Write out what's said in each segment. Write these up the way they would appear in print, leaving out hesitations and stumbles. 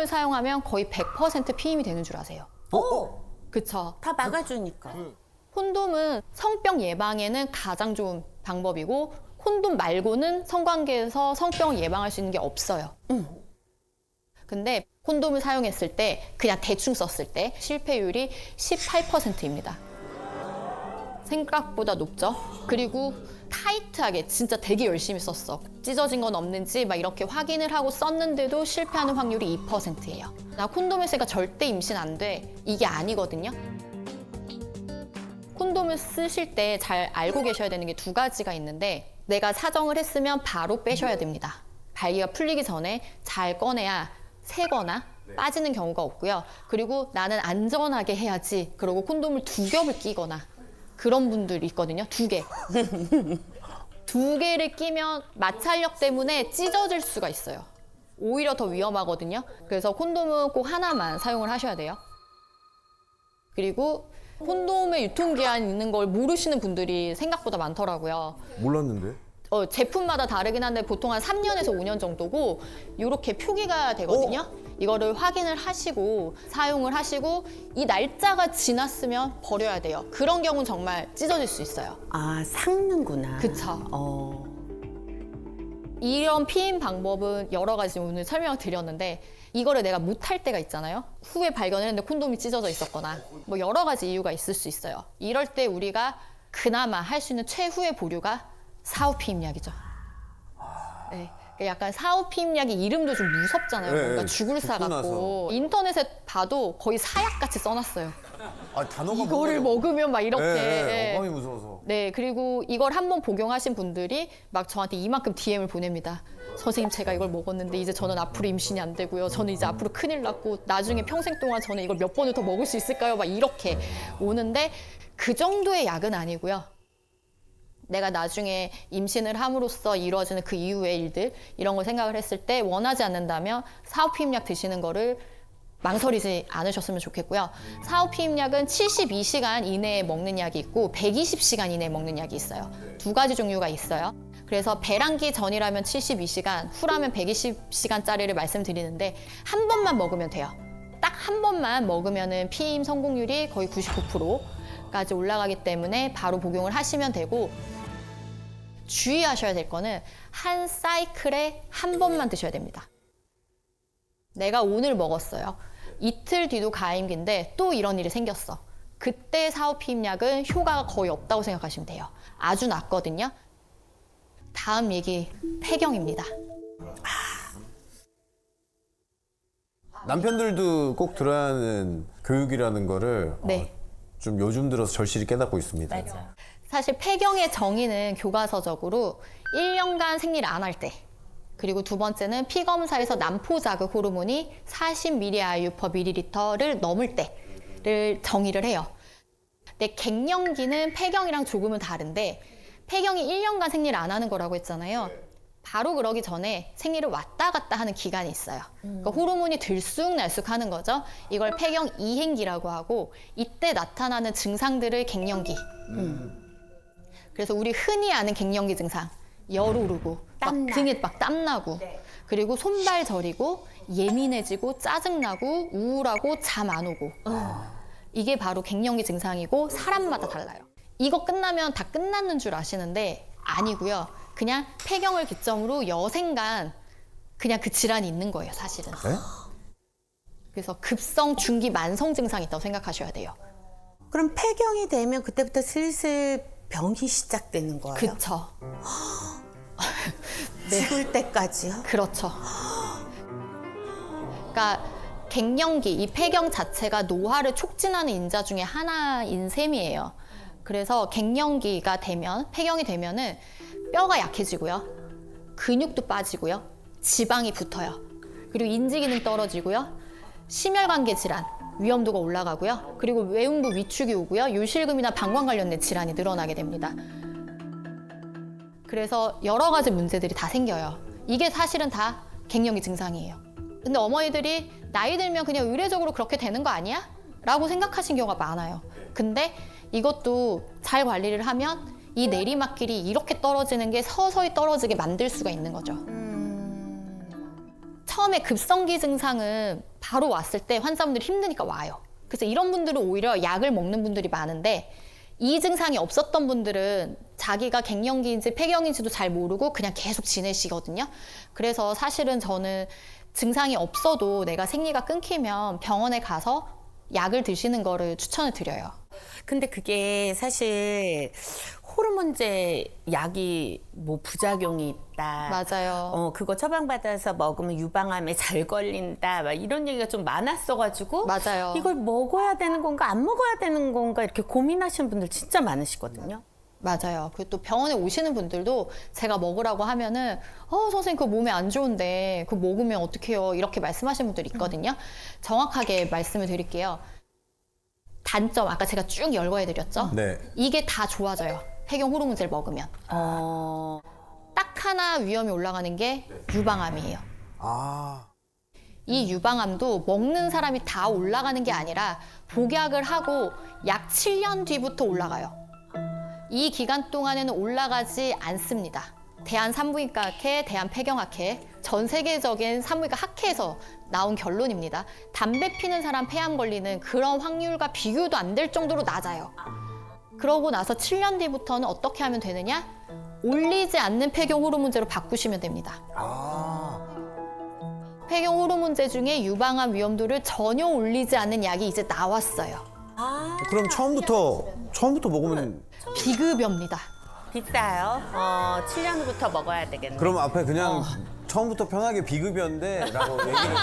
콘돔을 사용하면 거의 100% 피임이 되는 줄 아세요? 그쵸? 다 막아주니까. 콘돔은 성병 예방에는 가장 좋은 방법이고 콘돔 말고는 성관계에서 성병을 예방할 수 있는 게 없어요. 근데 콘돔을 사용했을 때 그냥 대충 썼을 때 실패율이 18%입니다. 생각보다 높죠? 그리고 타이트하게 진짜 되게 열심히 썼어. 찢어진 건 없는지 막 이렇게 확인을 하고 썼는데도 실패하는 확률이 2%예요. 나 콘돔 했으니까 절대 임신 안 돼. 이게 아니거든요. 콘돔을 쓰실 때 잘 알고 계셔야 되는 게 두 가지가 있는데 내가 사정을 했으면 바로 빼셔야 됩니다. 발기가 풀리기 전에 잘 꺼내야 새거나 빠지는 경우가 없고요. 그리고 나는 안전하게 해야지. 그리고 콘돔을 두 겹을 끼거나 그런 분들이 있거든요. 두 개. 두 개를 끼면 마찰력 때문에 찢어질 수가 있어요. 오히려 더 위험하거든요. 그래서 콘돔은 꼭 하나만 사용을 하셔야 돼요. 그리고 콘돔의 유통기한 있는 걸 모르시는 분들이 생각보다 많더라고요. 몰랐는데? 제품마다 다르긴 한데 보통 한 3년에서 5년 정도고 이렇게 표기가 되거든요. 이거를 확인을 하시고 사용을 하시고 이 날짜가 지났으면 버려야 돼요. 그런 경우는 정말 찢어질 수 있어요. 아, 삭는구나. 그쵸. 이런 피임 방법은 여러 가지 오늘 설명을 드렸는데 이거를 내가 못할 때가 있잖아요. 후에 발견을 했는데 콘돔이 찢어져 있었거나 뭐 여러 가지 이유가 있을 수 있어요. 이럴 때 우리가 그나마 할 수 있는 최후의 보류가 사후 피임약이죠. 네. 약간 사후 피임약이 이름도 좀 무섭잖아요. 네, 뭔가 네. 죽을 사 죽고 같고 인터넷에 봐도 거의 사약같이 써놨어요. 아, 단어가 이거를 먹으면 막 이렇게. 네, 어감이 무서워서. 네, 그리고 이걸 한번 복용하신 분들이 막 저한테 이만큼 DM을 보냅니다. 선생님, 제가 이걸 먹었는데 이제 저는 앞으로 임신이 안 되고요. 저는 이제 앞으로 큰일 났고 나중에 평생 동안 저는 이걸 몇 번을 더 먹을 수 있을까요? 막 이렇게 오는데 그 정도의 약은 아니고요. 내가 나중에 임신을 함으로써 이루어지는 그 이후의 일들 이런 걸 생각을 했을 때 원하지 않는다면 사후 피임약 드시는 거를 망설이지 않으셨으면 좋겠고요. 사후 피임약은 72시간 이내에 먹는 약이 있고 120시간 이내에 먹는 약이 있어요. 두 가지 종류가 있어요. 그래서 배란기 전이라면 72시간, 후라면 120시간짜리를 말씀드리는데 한 번만 먹으면 돼요. 딱 한 번만 먹으면은 피임 성공률이 거의 99%까지 올라가기 때문에 바로 복용을 하시면 되고 주의하셔야 될 거는 한 사이클에 한 번만 드셔야 됩니다. 내가 오늘 먹었어요. 이틀 뒤도 가임기인데 또 이런 일이 생겼어. 그때 사후 피임약은 효과가 거의 없다고 생각하시면 돼요. 아주 낮거든요. 다음 얘기, 폐경입니다. 남편들도 꼭 들어야 하는 교육이라는 거를 네. 좀 요즘 들어서 절실히 깨닫고 있습니다. 맞아. 사실 폐경의 정의는 교과서적으로 1년간 생리를 안 할 때, 그리고 두 번째는 피검사에서 난포 자극 호르몬이 40mAh/ml를 넘을 때를 정의를 해요. 근데 갱년기는 폐경이랑 조금은 다른데 폐경이 1년간 생리를 안 하는 거라고 했잖아요. 바로 그러기 전에 생리를 왔다 갔다 하는 기간이 있어요. 그러니까 호르몬이 들쑥날쑥 하는 거죠. 이걸 폐경 이행기라고 하고 이때 나타나는 증상들을 갱년기. 그래서 우리 흔히 아는 갱년기 증상, 열 오르고 막 등에 막 땀나고 그리고 손발 저리고 예민해지고 짜증나고 우울하고 잠 안 오고 이게 바로 갱년기 증상이고 사람마다 달라요. 이거 끝나면 다 끝났는 줄 아시는데 아니고요. 그냥 폐경을 기점으로 여생간 그냥 그 질환이 있는 거예요, 사실은. 네? 그래서 급성, 중기, 만성 증상이 있다고 생각하셔야 돼요. 그럼 폐경이 되면 그때부터 슬슬 병이 시작되는 거예요? 그쵸. 죽을 때까지요? 그렇죠. 그러니까 갱년기, 이 폐경 자체가 노화를 촉진하는 인자 중에 하나인 셈이에요. 그래서 갱년기가 되면, 폐경이 되면은 뼈가 약해지고요. 근육도 빠지고요. 지방이 붙어요. 그리고 인지기능 떨어지고요. 심혈관계 질환, 위험도가 올라가고요. 그리고 외음부 위축이 오고요. 요실금이나 방광 관련된 질환이 늘어나게 됩니다. 그래서 여러 가지 문제들이 다 생겨요. 이게 사실은 다 갱년기 증상이에요. 근데 어머니들이 나이 들면 그냥 의례적으로 그렇게 되는 거 아니야? 라고 생각하신 경우가 많아요. 근데 이것도 잘 관리를 하면 이 내리막길이 이렇게 떨어지는 게 서서히 떨어지게 만들 수가 있는 거죠. 처음에 급성기 증상은 바로 왔을 때 환자분들이 힘드니까 와요. 그래서 이런 분들은 오히려 약을 먹는 분들이 많은데 이 증상이 없었던 분들은 자기가 갱년기인지 폐경인지도 잘 모르고 그냥 계속 지내시거든요. 그래서 사실은 저는 증상이 없어도 내가 생리가 끊기면 병원에 가서 약을 드시는 거를 추천을 드려요. 근데 그게 사실 호르몬제 약이 뭐 부작용이 있다. 맞아요. 그거 처방받아서 먹으면 유방암에 잘 걸린다. 막 이런 얘기가 좀 많았어가지고. 맞아요. 이걸 먹어야 되는 건가 안 먹어야 되는 건가 이렇게 고민하시는 분들 진짜 많으시거든요. 맞아요. 그리고 또 병원에 오시는 분들도 제가 먹으라고 하면은 선생님 그거 몸에 안 좋은데 그거 먹으면 어떡해요 이렇게 말씀하시는 분들이 있거든요. 정확하게 말씀을 드릴게요. 단점 아까 제가 쭉 열거해드렸죠. 네. 이게 다 좋아져요. 폐경 호르몬제를 먹으면. 딱 하나 위험이 올라가는 게 유방암이에요. 아. 이 유방암도 먹는 사람이 다 올라가는 게 아니라 복약을 하고 약 7년 뒤부터 올라가요. 이 기간 동안에는 올라가지 않습니다. 대한산부인과학회, 대한폐경학회, 전 세계적인 산부인과 학회에서 나온 결론입니다. 담배 피는 사람 폐암 걸리는 그런 확률과 비교도 안 될 정도로 낮아요. 그러고 나서 7년 뒤부터는 어떻게 하면 되느냐? 올리지 않는 폐경 호르몬제로 바꾸시면 됩니다. 아. 폐경 호르몬제 중에 유방암 위험도를 전혀 올리지 않는 약이 이제 나왔어요. 그럼 처음부터 먹으면 비급여입니다. 비싸요. 7년 후부터 먹어야 되겠네. 그럼 앞에 그냥 처음부터 편하게 비급여인데라고 얘기를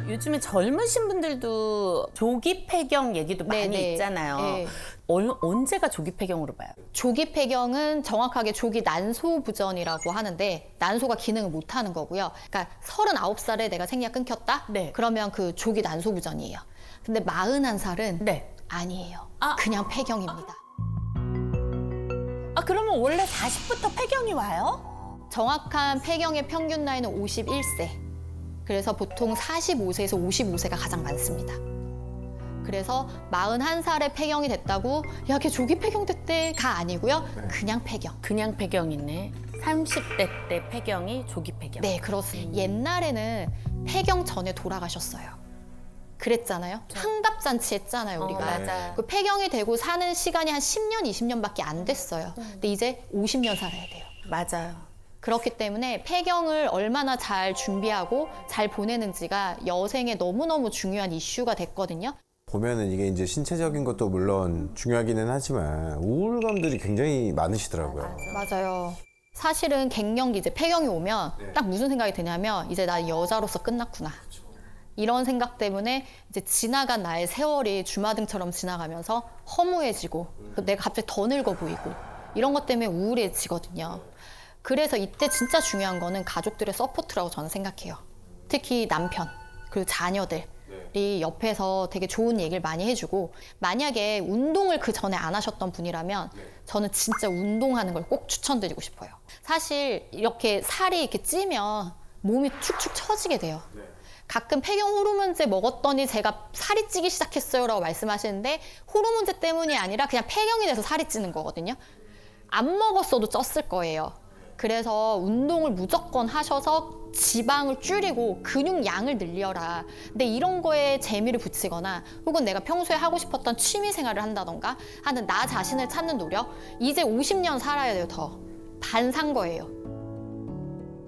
요즘에 젊으신 분들도 조기 폐경 얘기도 많이 네네. 있잖아요. 네. 언제가 조기 폐경으로 봐요? 조기 폐경은 정확하게 조기 난소부전이라고 하는데 난소가 기능을 못 하는 거고요. 그러니까 39살에 내가 생리가 끊겼다? 네. 그러면 그 조기 난소부전이에요. 근데 41살은 네. 아니에요. 아. 그냥 폐경입니다. 그러면 원래 40부터 폐경이 와요? 정확한 폐경의 평균 나이는 51세. 그래서 보통 45세에서 55세가 가장 많습니다. 그래서 41살에 폐경이 됐다고 야, 걔 조기 폐경 됐대가 아니고요. 그냥 폐경. 그냥 폐경이네. 30대 때 폐경이 조기 폐경. 네, 그렇습니다. 옛날에는 폐경 전에 돌아가셨어요. 그랬잖아요. 환갑잔치 했잖아요, 우리가. 맞아요. 그 폐경이 되고 사는 시간이 한 10년, 20년밖에 안 됐어요. 근데 이제 50년 살아야 돼요. 맞아요. 그렇기 때문에 폐경을 얼마나 잘 준비하고 잘 보내는지가 여생에 너무너무 중요한 이슈가 됐거든요. 보면은 이게 이제 신체적인 것도 물론 중요하기는 하지만 우울감들이 굉장히 많으시더라고요. 맞아요. 사실은 갱년기 이제 폐경이 오면 딱 무슨 생각이 드냐면 이제 나 여자로서 끝났구나. 이런 생각 때문에 이제 지나간 나의 세월이 주마등처럼 지나가면서 허무해지고 내가 갑자기 더 늙어 보이고 이런 것 때문에 우울해지거든요. 그래서 이때 진짜 중요한 거는 가족들의 서포트라고 저는 생각해요. 특히 남편 그리고 자녀들이 옆에서 되게 좋은 얘기를 많이 해주고 만약에 운동을 그 전에 안 하셨던 분이라면 저는 진짜 운동하는 걸 꼭 추천드리고 싶어요. 사실 이렇게 살이 이렇게 찌면 몸이 축축 처지게 돼요. 가끔 폐경 호르몬제 먹었더니 제가 살이 찌기 시작했어요 라고 말씀하시는데 호르몬제 때문이 아니라 그냥 폐경이 돼서 살이 찌는 거거든요. 안 먹었어도 쪘을 거예요. 그래서 운동을 무조건 하셔서 지방을 줄이고 근육량을 늘려라. 근데 이런 거에 재미를 붙이거나 혹은 내가 평소에 하고 싶었던 취미 생활을 한다던가 하는 나 자신을 찾는 노력 이제 50년 살아야 돼요. 더 반 산 거예요.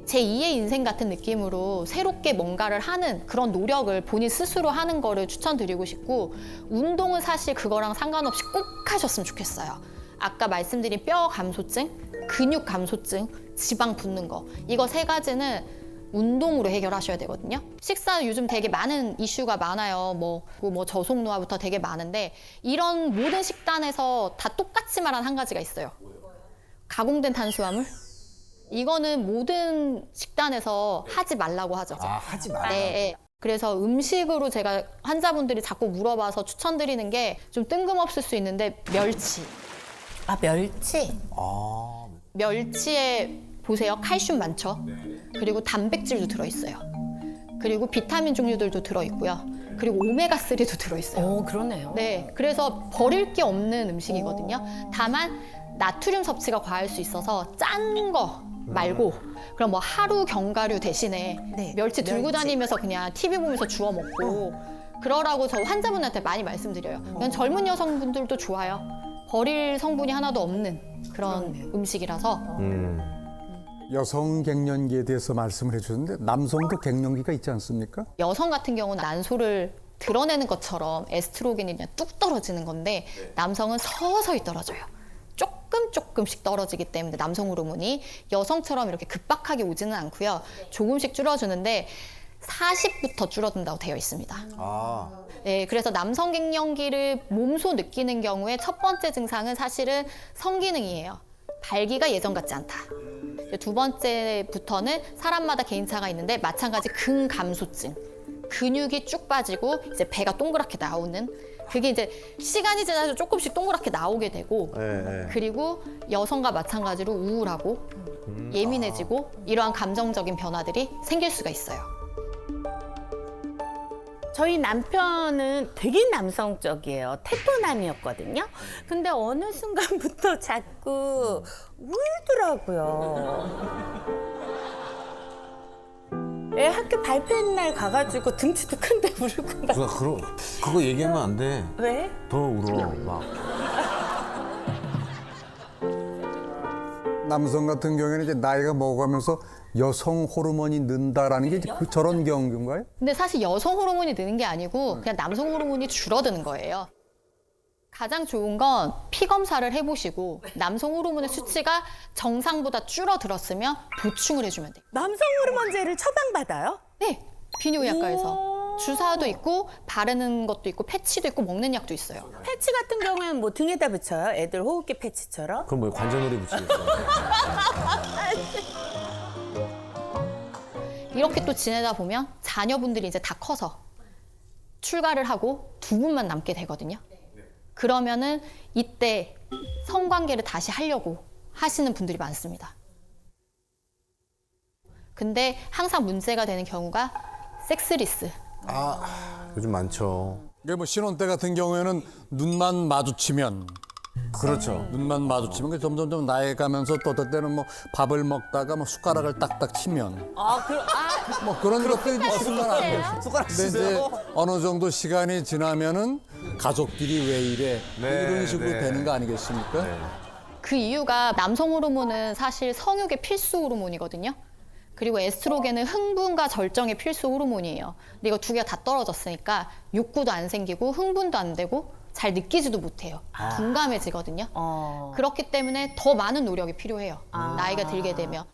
제 2의 인생 같은 느낌으로 새롭게 뭔가를 하는 그런 노력을 본인 스스로 하는 거를 추천드리고 싶고 운동은 사실 그거랑 상관없이 꼭 하셨으면 좋겠어요. 아까 말씀드린 뼈 감소증, 근육 감소증, 지방 붙는 거 이거 세 가지는 운동으로 해결하셔야 되거든요. 식사 요즘 되게 많은 이슈가 많아요. 뭐 저속노화부터 되게 많은데 이런 모든 식단에서 다 똑같이 말한 한 가지가 있어요. 가공된 탄수화물? 이거는 모든 식단에서 하지 말라고 하죠. 아, 하지 마라. 네. 그래서 음식으로 제가 환자분들이 자꾸 물어봐서 추천드리는 게 좀 뜬금없을 수 있는데 멸치. 멸치? 멸치에 보세요. 칼슘 많죠. 그리고 단백질도 들어있어요. 그리고 비타민 종류들도 들어있고요. 그리고 오메가3도 들어있어요. 그러네요. 네. 그래서 버릴 게 없는 음식이거든요. 다만 나트륨 섭취가 과할 수 있어서 짠 거 말고 그럼 뭐 하루 견과류 대신에 네, 멸치 들고 멸치. 다니면서 그냥 TV 보면서 주워 먹고 그러라고 저 환자분한테 많이 말씀드려요. 그냥 젊은 여성분들도 좋아요. 버릴 성분이 하나도 없는 그런 음식이라서 여성 갱년기에 대해서 말씀을 해주셨는데 남성도 갱년기가 있지 않습니까? 여성 같은 경우는 난소를 드러내는 것처럼 에스트로겐이 그냥 뚝 떨어지는 건데 남성은 서서히 떨어져요. 조금씩 떨어지기 때문에 남성 호르몬이 여성처럼 이렇게 급박하게 오지는 않고요. 조금씩 줄어주는데 40부터 줄어든다고 되어 있습니다. 아, 네, 그래서 남성 갱년기를 몸소 느끼는 경우에 첫 번째 증상은 사실은 성기능이에요. 발기가 예전 같지 않다. 두 번째부터는 사람마다 개인차가 있는데 마찬가지 근감소증. 근육이 쭉 빠지고 이제 배가 동그랗게 나오는 그게 이제 시간이 지나서 조금씩 동그랗게 나오게 되고 네. 그리고 여성과 마찬가지로 우울하고 예민해지고 이러한 감정적인 변화들이 생길 수가 있어요. 저희 남편은 되게 남성적이에요. 태포남이었거든요. 근데 어느 순간부터 자꾸 울더라고요. 애 학교 발표한 날 가가지고 등치도 큰데 울고 막. 누나 그거 얘기하면 안 돼. 왜? 더 울어 막. 남성 같은 경우에는 이제 나이가 먹어가면서 여성 호르몬이 는다라는 게 이제 저런 경우인가요? 근데 사실 여성 호르몬이 느는 게 아니고 그냥 남성 호르몬이 줄어드는 거예요. 가장 좋은 건 피 검사를 해보시고 남성 호르몬의 수치가 정상보다 줄어들었으면 보충을 해주면 돼요. 남성 호르몬제를 처방받아요? 네, 비뇨의학과에서 오. 주사도 있고 바르는 것도 있고 패치도 있고 먹는 약도 있어요. 패치 같은 경우에는 뭐 등에다 붙여요? 애들 호흡기 패치처럼? 그럼 뭐 관자놀이 붙이겠어. 이렇게 또 지내다 보면 자녀분들이 이제 다 커서 출가를 하고 두 분만 남게 되거든요. 그러면은 이때 성관계를 다시 하려고 하시는 분들이 많습니다. 근데 항상 문제가 되는 경우가 섹스리스. 요즘 많죠. 이게 뭐 신혼 때 같은 경우에는 눈만 마주치면 그렇죠. 눈만 마주치면 점점점 나이가면서 또 어떨 때는 뭐 밥을 먹다가 뭐 숟가락을 딱딱 치면 뭐 그런 것들이 이제 순간하죠. 숟가락 근데 이제 어느 정도 시간이 지나면은 가족끼리 왜 이래 네, 이런 식으로 네. 되는 거 아니겠습니까? 그 이유가 남성 호르몬은 사실 성욕의 필수 호르몬이거든요. 그리고 에스트로겐은 흥분과 절정의 필수 호르몬이에요. 근데 이거 두 개가 다 떨어졌으니까 욕구도 안 생기고 흥분도 안 되고 잘 느끼지도 못해요. 둔감해지거든요. 그렇기 때문에 더 많은 노력이 필요해요. 나이가 들게 되면.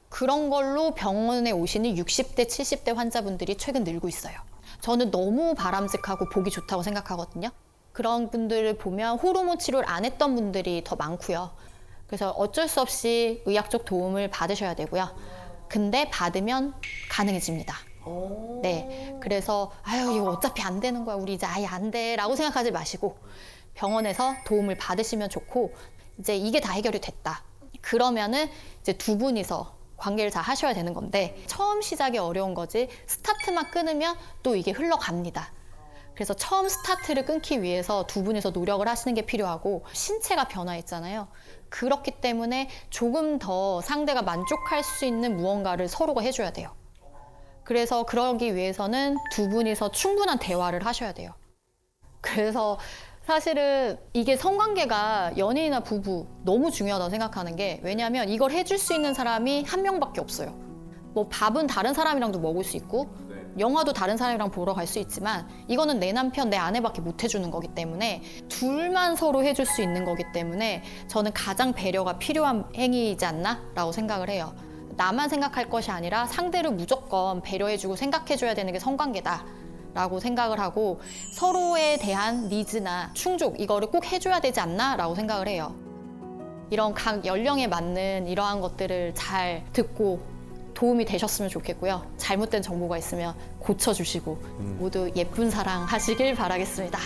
그런 걸로 병원에 오시는 60대, 70대 환자분들이 최근 늘고 있어요. 저는 너무 바람직하고 보기 좋다고 생각하거든요. 그런 분들을 보면 호르몬 치료를 안 했던 분들이 더 많고요. 그래서 어쩔 수 없이 의학적 도움을 받으셔야 되고요. 근데 받으면 가능해집니다. 네, 그래서 아유 이거 어차피 안 되는 거야, 우리 이제 아예 안 돼라고 생각하지 마시고 병원에서 도움을 받으시면 좋고 이제 이게 다 해결이 됐다. 그러면은 이제 두 분이서 관계를 잘 하셔야 되는 건데 처음 시작이 어려운 거지 스타트만 끊으면 또 이게 흘러갑니다. 그래서 처음 스타트를 끊기 위해서 두 분이서 노력을 하시는 게 필요하고 신체가 변화했잖아요. 그렇기 때문에 조금 더 상대가 만족할 수 있는 무언가를 서로가 해줘야 돼요. 그래서 그러기 위해서는 두 분이서 충분한 대화를 하셔야 돼요. 그래서 사실은 이게 성관계가 연인이나 부부 너무 중요하다고 생각하는 게 왜냐하면 이걸 해줄 수 있는 사람이 한 명밖에 없어요. 뭐 밥은 다른 사람이랑도 먹을 수 있고 영화도 다른 사람이랑 보러 갈 수 있지만 이거는 내 남편, 내 아내밖에 못 해주는 거기 때문에 둘만 서로 해줄 수 있는 거기 때문에 저는 가장 배려가 필요한 행위이지 않나라고 생각을 해요. 나만 생각할 것이 아니라 상대를 무조건 배려해주고 생각해줘야 되는 게 성관계다라고 생각을 하고 서로에 대한 니즈나 충족 이거를 꼭 해줘야 되지 않나라고 생각을 해요. 이런 각 연령에 맞는 이러한 것들을 잘 듣고 도움이 되셨으면 좋겠고요. 잘못된 정보가 있으면 고쳐주시고 모두 예쁜 사랑 하시길 바라겠습니다.